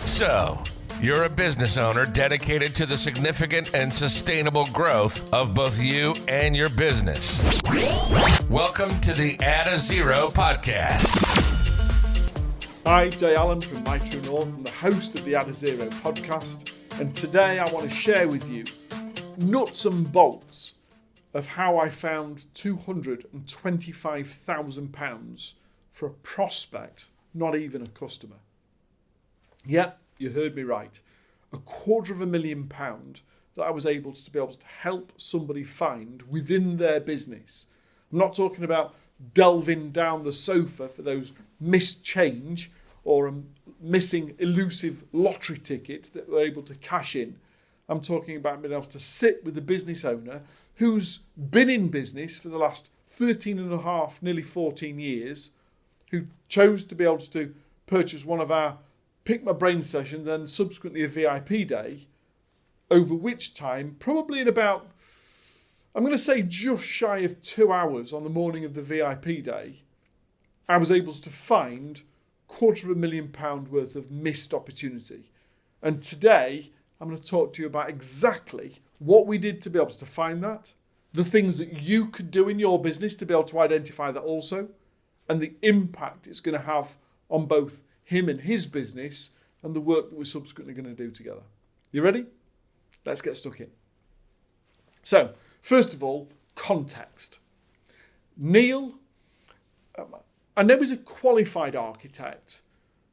So, you're a business owner dedicated to the significant and sustainable growth of both you and your business. Welcome to the Add a Zero podcast. Hi, Jay Allen from My True North and the host of the Add a Zero podcast. And today I want to share with you nuts and bolts of how I found £225,000 for a prospect, not even a customer. Yeah, you heard me right. £250,000 that I was able to help somebody find within their business. I'm not talking about delving down the sofa for those missed change or a missing elusive lottery ticket that we're able to cash in. I'm talking about being able to sit with a business owner who's been in business for the last 13 and a half, nearly 14 years, who chose to be able to purchase one of our Pick My Brain sessions and subsequently a VIP day, over which time, probably in about, I'm going to say just shy of 2 hours on the morning of the VIP day, I was able to find £250,000 worth of missed opportunity. And today, I'm going to talk to you about exactly what we did to be able to find that, the things that you could do in your business to be able to identify that also, and the impact it's going to have on both him and his business and the work that we're subsequently going to do together. You ready? Let's get stuck in. So, first of all, context. Neil, I know he's a qualified architect,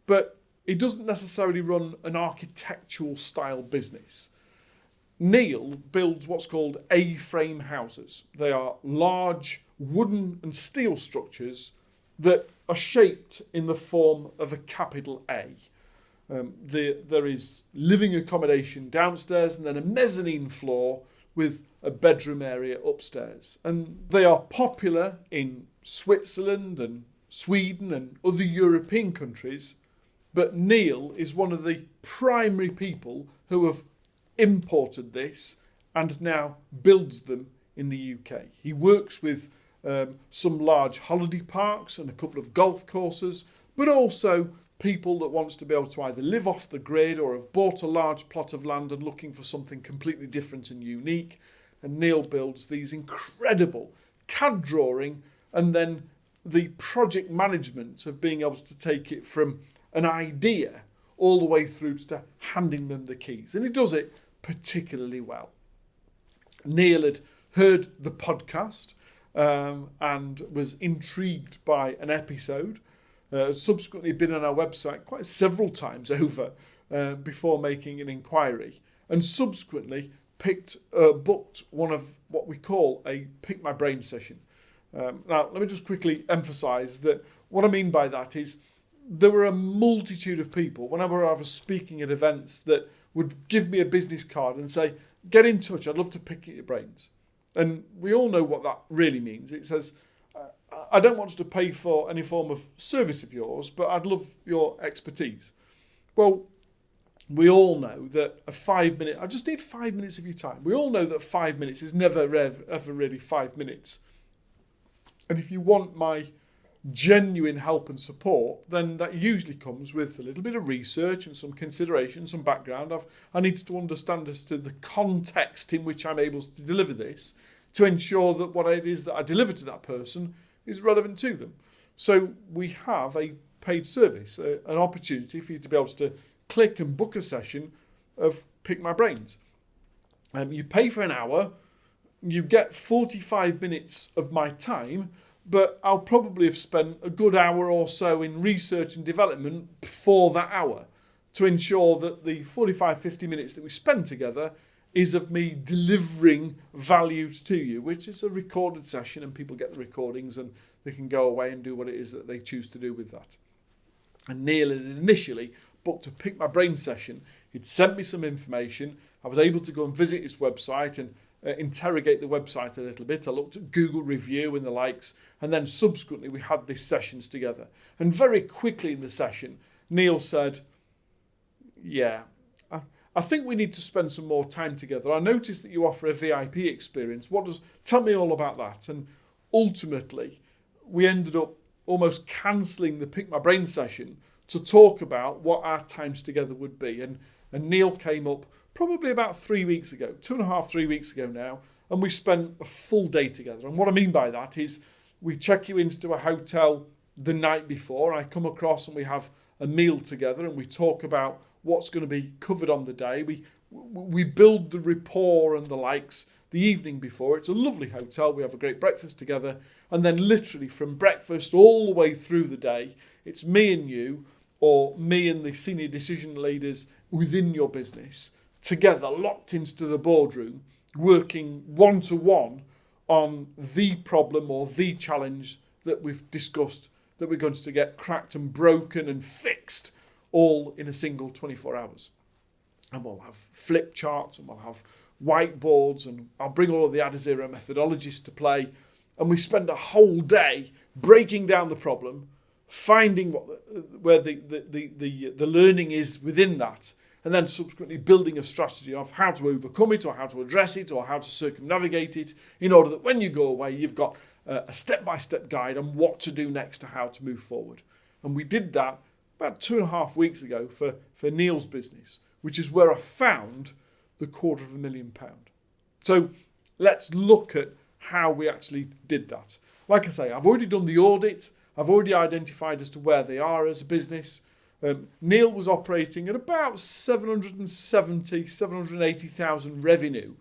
but he doesn't necessarily run an architectural style business. Neil builds what's called A-frame houses. They are large wooden and steel structures that are shaped in the form of a capital A. There is living accommodation downstairs and then a mezzanine floor with a bedroom area upstairs. And they are popular in Switzerland and Sweden and other European countries, but Neil is one of the primary people who have imported this and now builds them in the UK. He works with some large holiday parks and a couple of golf courses, but also people that wants to be able to either live off the grid or have bought a large plot of land and looking for something completely different and unique. And Neil builds these incredible CAD drawing and then the project management of being able to take it from an idea all the way through to handing them the keys. And he does it particularly well. Neil had heard the podcast and was intrigued by an episode, subsequently been on our website quite several times over before making an inquiry, and subsequently booked one of what we call a Pick My Brain session. Now, let me just quickly emphasise that what I mean by that is there were a multitude of people, whenever I was speaking at events, that would give me a business card and say, get in touch, I'd love to pick your brains. And we all know what that really means. It says, I don't want you to pay for any form of service of yours, but I'd love your expertise. Well, we all know that I just need 5 minutes of your time. We all know that 5 minutes is never ever really 5 minutes. And if you want my genuine help and support, then that usually comes with a little bit of research and some consideration, some background. I need to understand as to the context in which I'm able to deliver this to ensure that what it is that I deliver to that person is relevant to them. So we have a paid service, an opportunity for you to be able to click and book a session of Pick My Brains. You pay for an hour, you get 45 minutes of my time, but I'll probably have spent a good hour or so in research and development for that hour to ensure that the 45-50 minutes that we spend together is of me delivering value to you, which is a recorded session and people get the recordings and they can go away and do what it is that they choose to do with that. And Neil had initially booked a Pick My Brain session. He'd sent me some information. I was able to go and visit his website and interrogate the website a little bit. I looked at Google review and the likes, and then subsequently we had these sessions together. And very quickly in the session, Neil said, yeah, I think we need to spend some more time together. I noticed that you offer a VIP experience. Tell me all about that. And ultimately, we ended up almost cancelling the Pick My Brain session to talk about what our times together would be. And Neil came up probably about 3 weeks ago, 2.5, 3 weeks ago now, and we spent a full day together. And what I mean by that is we check you into a hotel the night before. I come across and we have a meal together and we talk about what's going to be covered on the day. We build the rapport and the likes the evening before. It's a lovely hotel. We have a great breakfast together. And then literally from breakfast all the way through the day, it's me and you, or me and the senior decision leaders within your business, together, locked into the boardroom, working one-to-one on the problem or the challenge that we've discussed that we're going to get cracked and broken and fixed all in a single 24 hours. And we'll have flip charts and we'll have whiteboards, and I'll bring all of the AdaZero methodologies to play, and we spend a whole day breaking down the problem, finding where the learning is within that, and then subsequently building a strategy of how to overcome it or how to address it or how to circumnavigate it, in order that when you go away you've got a step-by-step guide on what to do next, to how to move forward. And we did that about 2.5 weeks ago for Neil's business, which is where I found the £250,000. So let's look at how we actually did that. Like I say, I've already done the audit. I've already identified as to where they are as a business. Neil was operating at about 780,000 revenue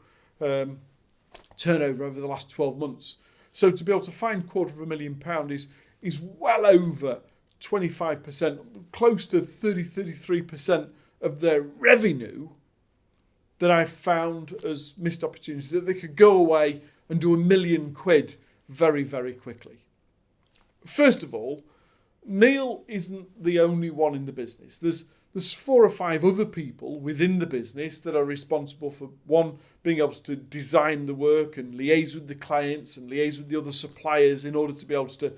turnover over the last 12 months. So to be able to find £250,000 is well over 25%, close to 33% of their revenue that I found as missed opportunities, that they could go away and do £1 million very, very quickly. First of all, Neil isn't the only one in the business. There's 4 or 5 other people within the business that are responsible for, one, being able to design the work and liaise with the clients and liaise with the other suppliers in order to be able to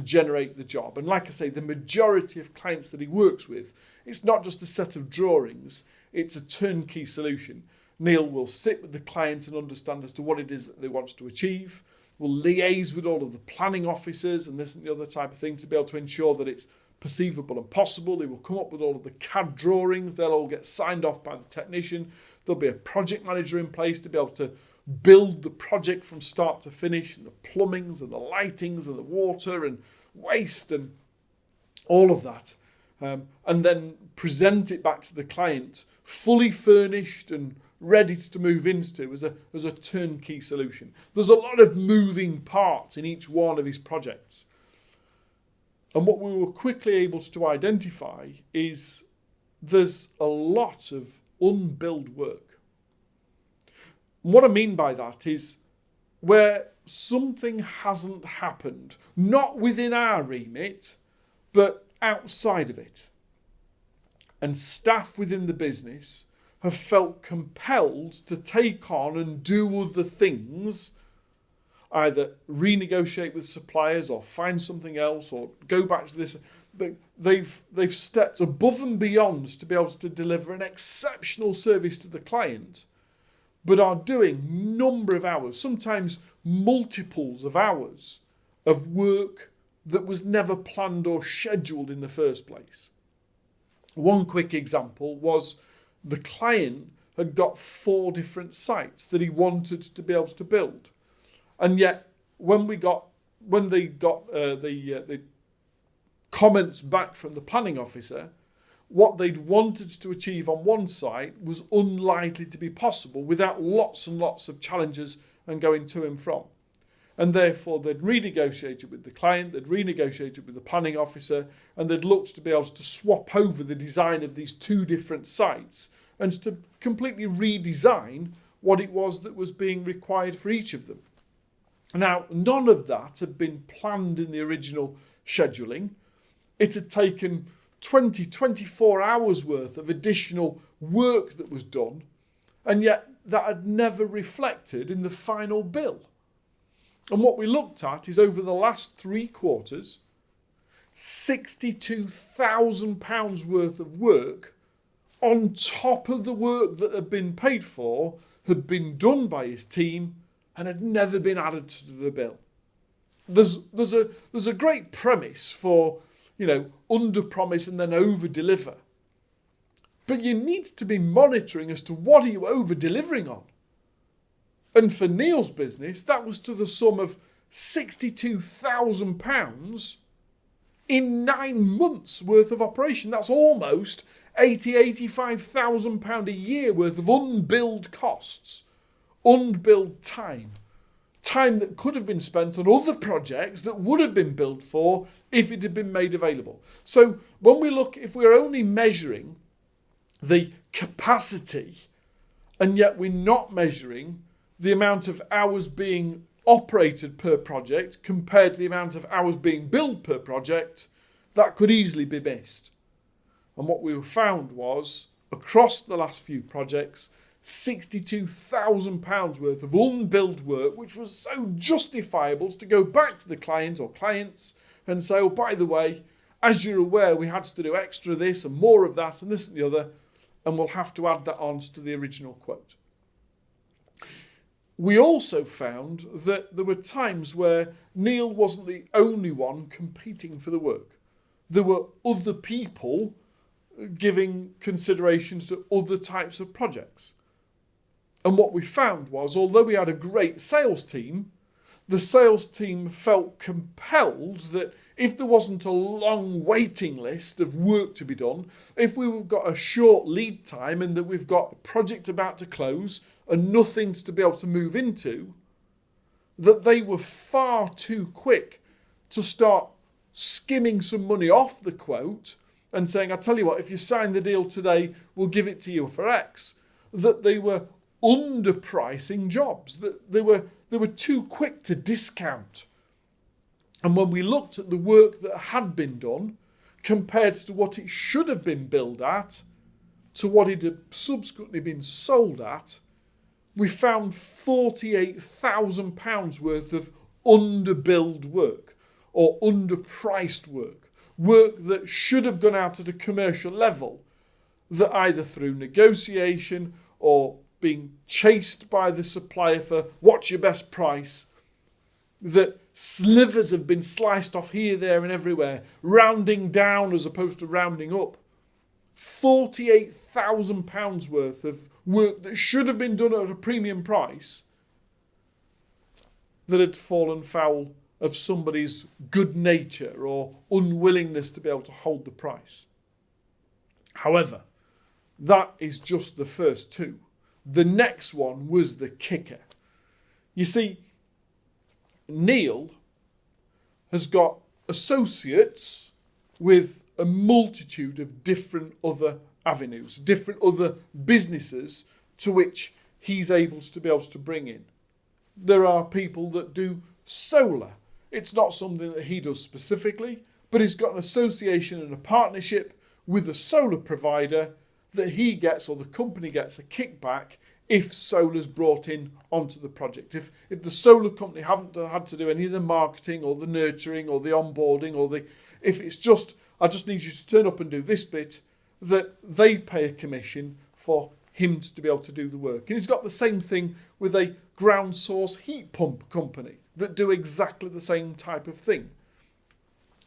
generate the job. And like I say, the majority of clients that he works with, it's not just a set of drawings, it's a turnkey solution. Neil will sit with the client and understand as to what it is that they want to achieve. We'll liaise with all of the planning officers and this and the other type of thing to be able to ensure that it's perceivable and possible. He will come up with all of the CAD drawings. They'll all get signed off by the technician. There'll be a project manager in place to be able to build the project from start to finish, and the plumbings and the lightings and the water and waste and all of that. And then present it back to the client fully furnished and ready to move into as a turnkey solution. There's a lot of moving parts in each one of his projects. And what we were quickly able to identify is there's a lot of unbilled work. And what I mean by that is where something hasn't happened, not within our remit, but outside of it. And staff within the business have felt compelled to take on and do other things, either renegotiate with suppliers or find something else or go back to this. They've stepped above and beyond to be able to deliver an exceptional service to the client, but are doing number of hours, sometimes multiples of hours of work that was never planned or scheduled in the first place. One quick example was the client had got 4 different sites that he wanted to be able to build. And yet when they got the comments back from the planning officer, what they'd wanted to achieve on one site was unlikely to be possible without lots and lots of challenges and going to and from. And therefore they'd renegotiated with the client, they'd renegotiated with the planning officer, and they'd looked to be able to swap over the design of these 2 different sites and to completely redesign what it was that was being required for each of them. Now, none of that had been planned in the original scheduling. It had taken 24 hours worth of additional work that was done, and yet that had never reflected in the final bill. And what we looked at is over the last 3 quarters, £62,000 worth of work on top of the work that had been paid for had been done by his team and had never been added to the bill. There's a great premise for under-promise and then over-deliver. But you need to be monitoring as to what are you over-delivering on. And for Neil's business, that was to the sum of £62,000 in 9 months worth of operation. That's almost £85,000 a year worth of unbilled costs, unbilled time that could have been spent on other projects that would have been billed for if it had been made available. So when we look, if we're only measuring the capacity and yet we're not measuring the amount of hours being operated per project compared to the amount of hours being billed per project, that could easily be missed. And what we found was, across the last few projects, £62,000 worth of unbilled work, which was so justifiable to go back to the client or clients and say, oh, by the way, as you're aware, we had to do extra this and more of that and this and the other, and we'll have to add that on to the original quote. We also found that there were times where Neil wasn't the only one competing for the work. There were other people giving considerations to other types of projects. And what we found was, although we had a great sales team, the sales team felt compelled that if there wasn't a long waiting list of work to be done, if we've got a short lead time and that we've got a project about to close and nothing to be able to move into, that they were far too quick to start skimming some money off the quote and saying, I tell you what, if you sign the deal today, we'll give it to you for X. That they were underpricing jobs, that they were too quick to discount. And when we looked at the work that had been done compared to what it should have been billed at, to what it had subsequently been sold at, we found £48,000 worth of underbilled work or underpriced work that should have gone out at a commercial level, that either through negotiation or being chased by the supplier for what's your best price, that slivers have been sliced off here, there and everywhere, rounding down as opposed to rounding up. £48,000 worth of work that should have been done at a premium price that had fallen foul of somebody's good nature or unwillingness to be able to hold the price. However, that is just the first two. The next one was the kicker. You see, Neil has got associates with a multitude of different other avenues, different other businesses to which he's able to be able to bring in. There are people that do solar. It's not something that he does specifically, but he's got an association and a partnership with a solar provider that he gets, or the company gets, a kickback if solar's brought in onto the project. If the solar company haven't had to do any of the marketing or the nurturing or the onboarding if it's just, I just need you to turn up and do this bit, that they pay a commission for him to be able to do the work. And he's got the same thing with a ground source heat pump company that do exactly the same type of thing.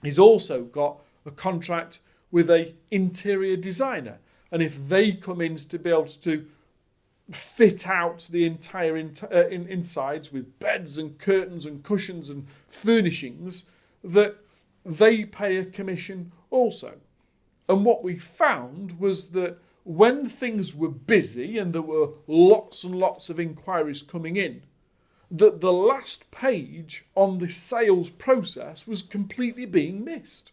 He's also got a contract with a interior designer. And if they come in to be able to fit out the entire insides with beds and curtains and cushions and furnishings, that they pay a commission also. And what we found was that when things were busy and there were lots and lots of inquiries coming in, that the last page on the sales process was completely being missed.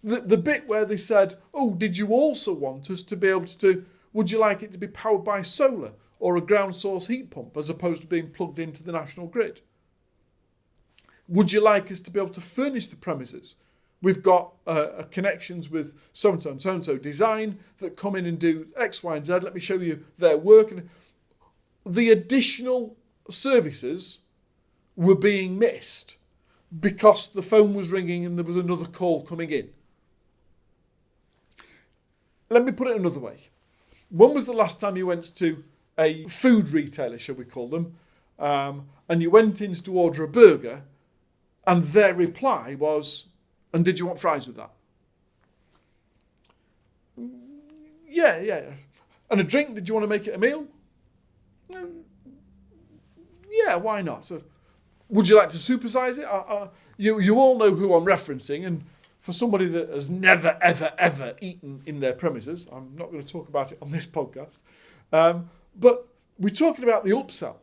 The bit where they said, oh, did you also want us to be able to, would you like it to be powered by solar or a ground source heat pump as opposed to being plugged into the national grid? Would you like us to be able to furnish the premises? We've got connections with so-and-so and so-and-so design that come in and do X, Y, and Z. Let me show you their work. And the additional services were being missed because the phone was ringing and there was another call coming in. Let me put it another way. When was the last time you went to a food retailer, shall we call them, and you went in to order a burger and their reply was, And did you want fries with that? Yeah. And a drink, did you want to make it a meal? Yeah, why not? So, would you like to supersize it? You all know who I'm referencing, and for somebody that has never, ever, ever eaten in their premises, I'm not going to talk about it on this podcast, but we're talking about the upsell.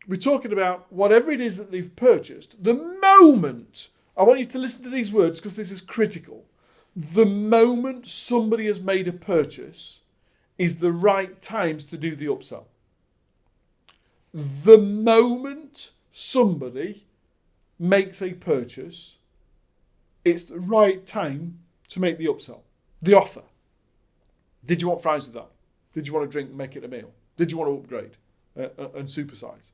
We're talking about whatever it is that they've purchased. The moment, I want you to listen to these words because this is critical. The moment somebody has made a purchase is the right times to do the upsell. The moment somebody makes a purchase, it's the right time to make the upsell, the offer. Did you want fries with that? Did you want a drink and make it a meal? Did you want to upgrade and supersize?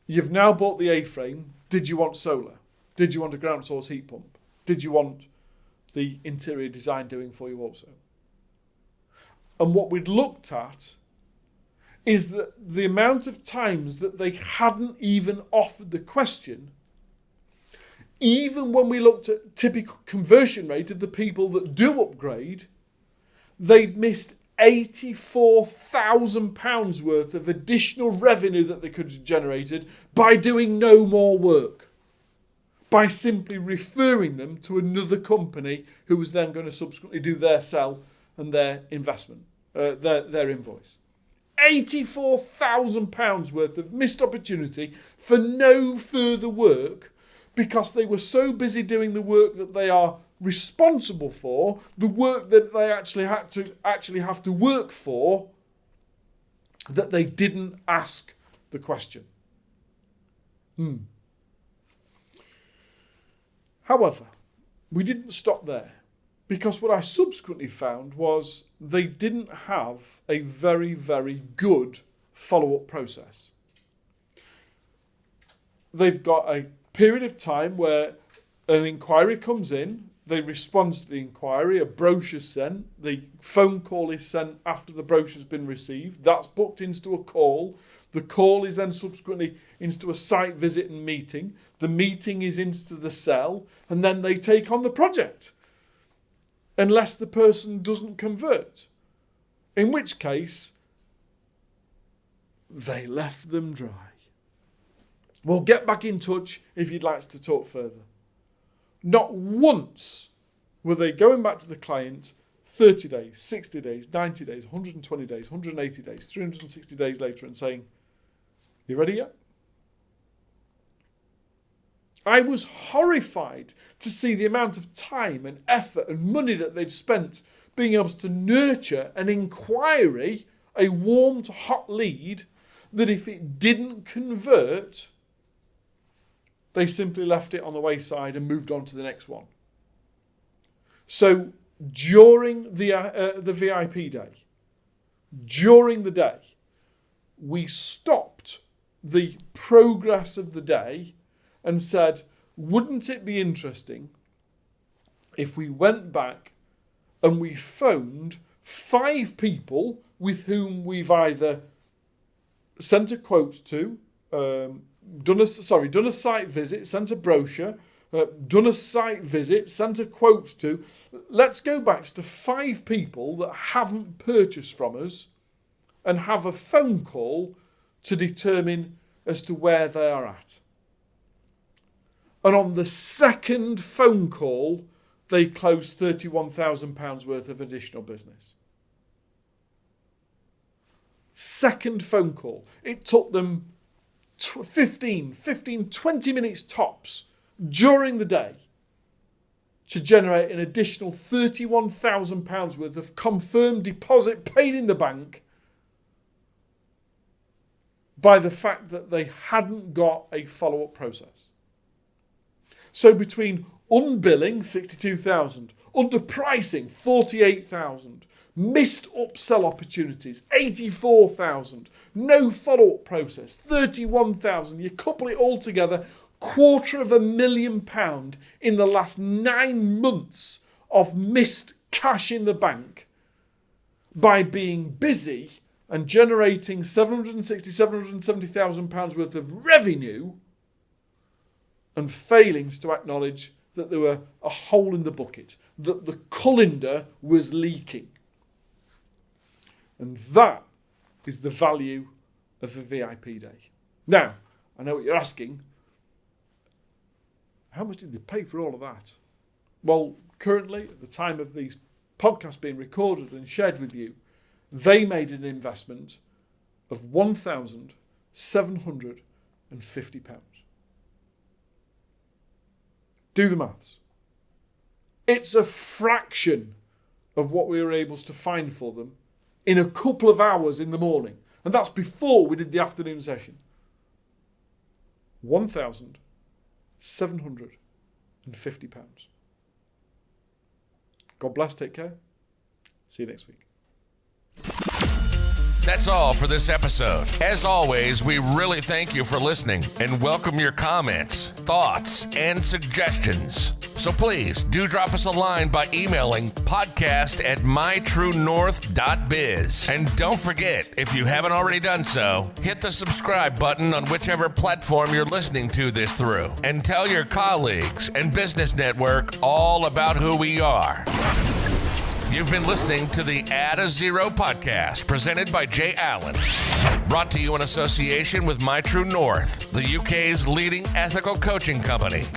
You've now bought the A-frame. Did you want solar? Did you want a ground source heat pump? Did you want the interior design doing for you also? And what we'd looked at is that the amount of times that they hadn't even offered the question, even when we looked at typical conversion rate of the people that do upgrade, they'd missed £84,000 worth of additional revenue that they could have generated by doing no more work, by simply referring them to another company who was then going to subsequently do their sell and their investment, their invoice. £84,000 worth of missed opportunity for no further work because they were so busy doing the work that they are responsible for, the work that they actually have to work for, that they didn't ask the question. However, we didn't stop there, because what I subsequently found was they didn't have a very, very good follow-up process. They've got a period of time where an inquiry comes in, they respond to the inquiry, a brochure's sent, the phone call is sent after the brochure's been received, that's booked into a call, the call is then subsequently into a site visit and meeting, the meeting is into the sell, and then they take on the project, unless the person doesn't convert, in which case they left them dry. Well, get back in touch if you'd like to talk further. Not once were they going back to the client 30 days, 60 days, 90 days, 120 days, 180 days, 360 days later and saying, "You ready yet?" I was horrified to see the amount of time and effort and money that they'd spent being able to nurture an inquiry, a warm to hot lead, that if it didn't convert, they simply left it on the wayside and moved on to the next one. So during the VIP day, during the day, we stopped the progress of the day and said, wouldn't it be interesting if we went back and we phoned 5 people with whom we've either sent a quote to, done a site visit, sent a brochure, done a site visit, sent a quote to. Let's go back to 5 people that haven't purchased from us and have a phone call to determine as to where they are at. And on the second phone call, they closed £31,000 worth of additional business. Second phone call. It took them 15, 20 minutes tops during the day to generate an additional £31,000 worth of confirmed deposit paid in the bank by the fact that they hadn't got a follow-up process. So between unbilling, 62,000, underpricing, 48,000, missed upsell opportunities, 84,000, no follow-up process, 31,000, you couple it all together, £250,000 in the last 9 months of missed cash in the bank by being busy and generating £770,000 worth of revenue and failing to acknowledge that there were a hole in the bucket, that the colander was leaking. And that is the value of a VIP day. Now, I know what you're asking. How much did they pay for all of that? Well, currently, at the time of these podcasts being recorded and shared with you, they made an investment of £1,750. Do the maths. It's a fraction of what we were able to find for them in a couple of hours in the morning. And that's before we did the afternoon session. £1,750. God bless, take care. See you next week. That's all for this episode. As always, we really thank you for listening and welcome your comments, thoughts, and suggestions. So please do drop us a line by emailing podcast@mytruenorth.biz. And don't forget, if you haven't already done so, hit the subscribe button on whichever platform you're listening to this through. And tell your colleagues and business network all about who we are. You've been listening to the Add a Zero podcast presented by Jay Allen. Brought to you in association with My True North, the UK's leading ethical coaching company.